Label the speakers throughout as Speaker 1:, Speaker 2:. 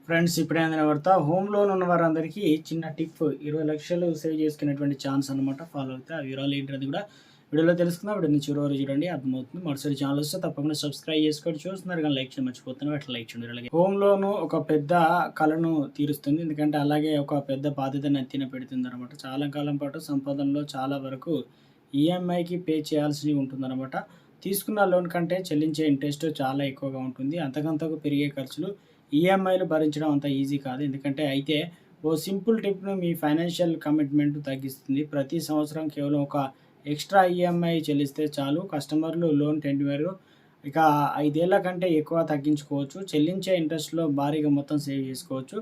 Speaker 1: Friends ఇప్పుడే అందిన వార్త. హోమ్ లోన్ ఉన్న వారందరికీ చిన్న టిప్ 20,00,000 సేవ్ చేసుకునేటువంటి ఛాన్స్ అనమాట. ఫాలో అవుతే ఆ వివరాలు ఏంటనేది కూడా వీడియోలో తెలుసుకుందాం. వీడియోని చివరి వరకు చూడండి, అర్థమవుతుంది. మరోసారి ఛానల్ వస్తే తప్పకుండా సబ్స్క్రైబ్ చేసుకోండి. చూస్తున్నారు కానీ లైక్ చేయడం మర్చిపోతున్నారు, అట్లా లైక్ చేయండి. అలాగే హోమ్ లోన్ ఒక పెద్ద కళను తీరుస్తుంది. ఎందుకంటే అలాగే ఒక పెద్ద బాధ్యతను ఎత్తిన పెడుతుంది అనమాట. చాలా కాలం పాటు సంపాదనలో చాలా వరకు ఈఎంఐకి పే చేయాల్సి ఉంటుందన్నమాట. తీసుకున్న లోన్ కంటే చెల్లించే ఇంట్రెస్ట్ చాలా ఎక్కువగా ఉంటుంది. అంతకంతకు పెరిగే ఖర్చులు ఈఎంఐలు భరించడం అంత ఈజీ కాదు. ఎందుకంటే అయితే ఓ సింపుల్ టిప్‌ను మీ ఫైనాన్షియల్ కమిట్మెంట్ తగ్గిస్తుంది. ప్రతి సంవత్సరం కేవలం ఒక ఎక్స్‌ట్రా ఈఎంఐ చెల్లిస్తే చాలు. కస్టమర్లు లోన్ టెన్యూర్ ఇక 5 ఏళ్ల కంటే ఎక్కువ తగ్గించుకోవచ్చు. చెల్లించే ఇంట్రెస్ట్‌లో భారీగా మొత్తం సేవ్ చేసుకోవచ్చు.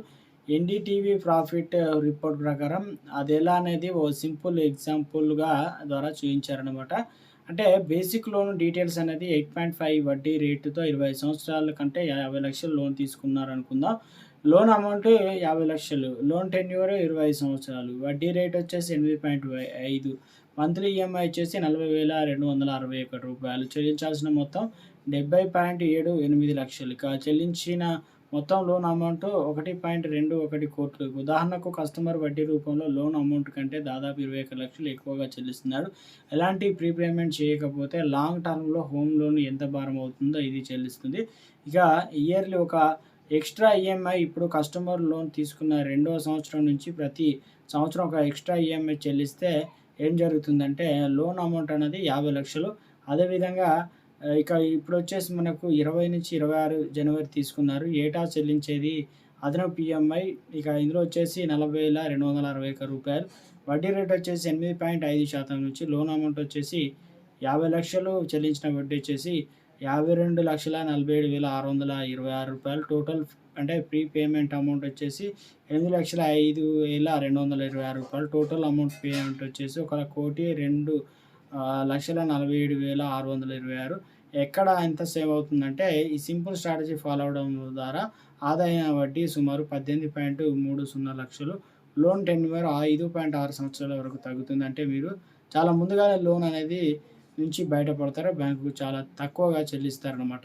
Speaker 1: ఎన్‌డీటీవీ ప్రాఫిట్ రిపోర్ట్ ప్రకారం అదెలా అనేది ఓ సింపుల్ ఎగ్జాంపుల్‌గా ద్వారా చూయించారనమాట. అంటే బేసిక్ లోన్ డీటెయిల్స్ అనేది 8.5 వడ్డీ రేటుతో 25 సంవత్సరాల కంటే 50,00,000 లోన్ తీసుకున్నారనుకుందాం. లోన్ అమౌంట్ 50,00,000, లోన్ టెన్యూర్ 25 సంవత్సరాలు, వడ్డీ రేట్ వచ్చేసి 8.5, మంత్లీ ఈఎంఐ వచ్చేసి రూ. 40,261, చెల్లించాల్సిన మొత్తం 70.78 లక్షలు. ఇక చెల్లించిన మొత్తం లోన్ అమౌంట్ 1.21 కోట్లు. ఉదాహరణకు కస్టమర్ వడ్డీ రూపంలో లోన్ అమౌంట్ కంటే దాదాపు 21,00,000 ఎక్కువగా చెల్లిస్తున్నాడు. ఎలాంటి ప్రీపేమెంట్ చేయకపోతే లాంగ్ టర్మ్‌లో హోమ్ లోన్ ఎంత భారం అవుతుందో ఇది చెల్లిస్తుంది. ఇక ఇయర్లీ ఒక ఎక్స్‌ట్రా ఈఎంఐ ఇప్పుడు కస్టమర్ లోన్ తీసుకున్న రెండో సంవత్సరం నుంచి ప్రతి సంవత్సరం ఒక ఎక్స్‌ట్రా ఈఎంఐ చెల్లిస్తే ఏం జరుగుతుందంటే లోన్ అమౌంట్ అనేది 50,00,000. అదేవిధంగా ఇక ఇప్పుడొచ్చేసి మనకు 20-26 జనవరి తీసుకున్నారు. ఏటా చెల్లించేది అదనపు ఈఎంఐ ఇక ఇందులో వచ్చేసి రూ. 40,261. వడ్డీ రేట్ వచ్చేసి 8.5% నుంచి లోన్ అమౌంట్ వచ్చేసి 50,00,000, చెల్లించిన వడ్డీ వచ్చేసి రూ. 52,47,626. టోటల్ అంటే ప్రీ పేమెంట్ అమౌంట్ వచ్చేసి రూ. 8,05,226. టోటల్ అమౌంట్ పేమెంట్ వచ్చేసి ఒక 1,02,47,626. ఎక్కడ ఎంత సేవ్ అవుతుందంటే ఈ సింపుల్ స్ట్రాటజీ ఫాలో అవ్వడం ద్వారా ఆదాయ వడ్డీ సుమారు 18.30 లక్షలు. లోన్ టెన్యూర్ 5.6 సంవత్సరాల వరకు తగ్గుతుంది. అంటే మీరు చాలా ముందుగానే లోన్ అనేది నుంచి బయటపడతారు. బ్యాంకుకు చాలా తక్కువగా చెల్లిస్తారనమాట.